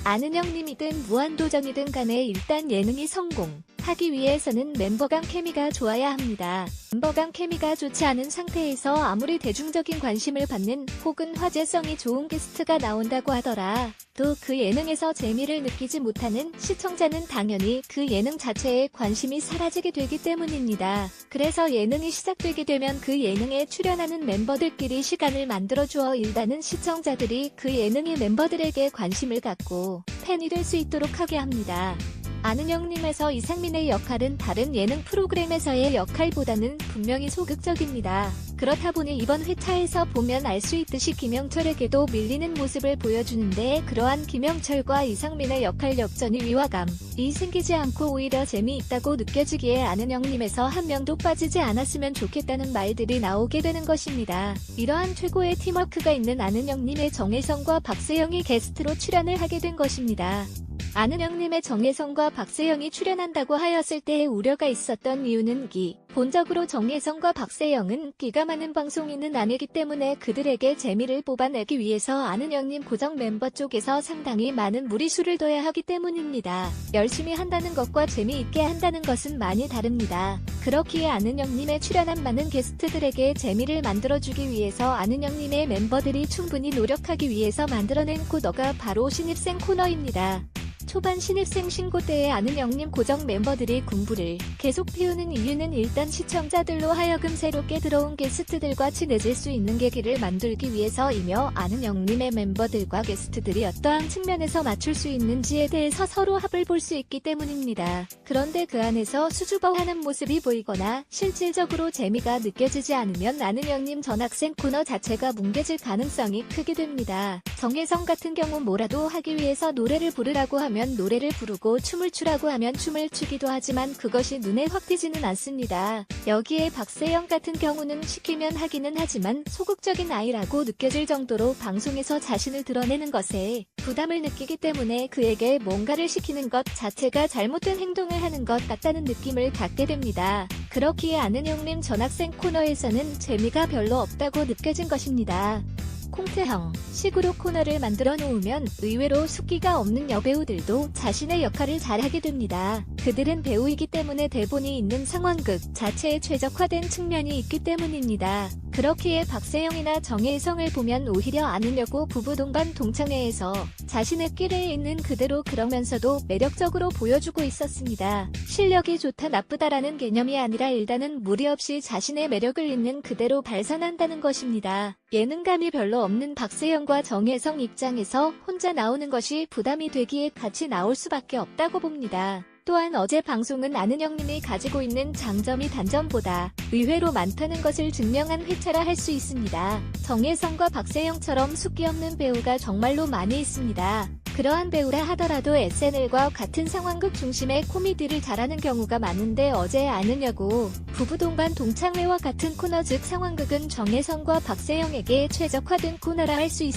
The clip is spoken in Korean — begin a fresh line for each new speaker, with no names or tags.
아는형님이든 무한도전이든 간에 일단 예능이 성공하기 위해서는 멤버 간 케미가 좋아야 합니다. 멤버 간 케미가 좋지 않은 상태에서 아무리 대중적인 관심을 받는 혹은 화제성이 좋은 게스트가 나온다고 하더라 도 그 예능에서 재미를 느끼지 못하는 시청자는 당연히 그 예능 자체에 관심이 사라지게 되기 때문입니다. 그래서 예능이 시작되게 되면 그 예능에 출연하는 멤버들끼리 시간을 만들어주어 일단은 시청자들이 그 예능의 멤버들에게 관심을 갖고 팬이 될 수 있도록 하게 합니다. 아는형님에서 이상민의 역할은 다른 예능 프로그램에서의 역할보다는 분명히 소극적입니다. 그렇다 보니 이번 회차에서 보면 알 수 있듯이 김영철에게도 밀리는 모습을 보여주는데 그러한 김영철과 이상민의 역할 역전이 위화감이 생기지 않고 오히려 재미있다고 느껴지기에 아는형님에서 한 명도 빠지지 않았으면 좋겠다는 말들이 나오게 되는 것입니다. 이러한 최고의 팀워크가 있는 아는형님의 정혜성과 박세영이 게스트로 출연을 하게 된 것입니다. 아는형님의 정혜성과 박세영이 출연한다고 하였을 때의 우려가 있었던 이유는 본적으로 정혜성과 박세영은 끼가 많은 방송인은 아니기 때문에 그들에게 재미를 뽑아내기 위해서 아는형님 고정 멤버 쪽에서 상당히 많은 무리수를 둬야 하기 때문입니다. 열심히 한다는 것과 재미있게 한다는 것은 많이 다릅니다. 그렇기에 아는형님의 출연한 많은 게스트들에게 재미를 만들어주기 위해서 아는형님의 멤버들이 충분히 노력하기 위해서 만들어낸 코너가 바로 신입생 코너입니다. 초반 신입생 신고 때에 아는형님 고정 멤버들이 군부를 계속 피우는 이유는 일단 시청자들로 하여금 새롭게 들어온 게스트들과 친해질 수 있는 계기를 만들기 위해서이며 아는형님의 멤버들과 게스트들이 어떠한 측면에서 맞출 수 있는지에 대해서 서로 합을 볼 수 있기 때문입니다. 그런데 그 안에서 수줍어하는 모습이 보이거나 실질적으로 재미가 느껴지지 않으면 아는형님 전학생 코너 자체가 뭉개질 가능성이 크게 됩니다. 정혜성 같은 경우 뭐라도 하기 위해서 노래를 부르라고 하면 노래를 부르고 춤을 추라고 하면 춤을 추기도 하지만 그것이 눈에 확 띄지는 않습니다. 여기에 박세영 같은 경우는 시키면 하기는 하지만 소극적인 아이라고 느껴질 정도로 방송에서 자신을 드러내는 것에 부담을 느끼기 때문에 그에게 뭔가를 시키는 것 자체가 잘못된 행동을 하는 것 같다는 느낌을 갖게 됩니다. 그렇기에 아는형님 전학생 코너에서는 재미가 별로 없다고 느껴진 것입니다. 콩트형 식으로 코너를 만들어 놓으면 의외로 숫기가 없는 여배우들도 자신의 역할을 잘하게 됩니다. 그들은 배우이기 때문에 대본이 있는 상황극 자체에 최적화된 측면이 있기 때문입니다. 그렇기에 박세영이나 정혜성을 보면 오히려 아는여고 부부 동반 동창회에서 자신의 끼를 있는 그대로 그러면서도 매력적으로 보여주고 있었습니다. 실력이 좋다 나쁘다라는 개념이 아니라 일단은 무리 없이 자신의 매력을 있는 그대로 발산한다는 것입니다. 예능감이 별로 없는 박세영과 정혜성 입장에서 혼자 나오는 것이 부담이 되기에 같이 나올 수밖에 없다고 봅니다. 또한 어제 방송은 아는형님이 가지고 있는 장점이 단점보다 의외로 많다는 것을 증명한 회차라 할 수 있습니다. 정혜성과 박세영처럼 숫기 없는 배우가 정말로 많이 있습니다. 그러한 배우라 하더라도 SNL과 같은 상황극 중심의 코미디를 잘하는 경우가 많은데 어제 아는여고 부부 동반 동창회와 같은 코너 즉 상황극은 정혜성과 박세영에게 최적화된 코너라 할 수 있습니다.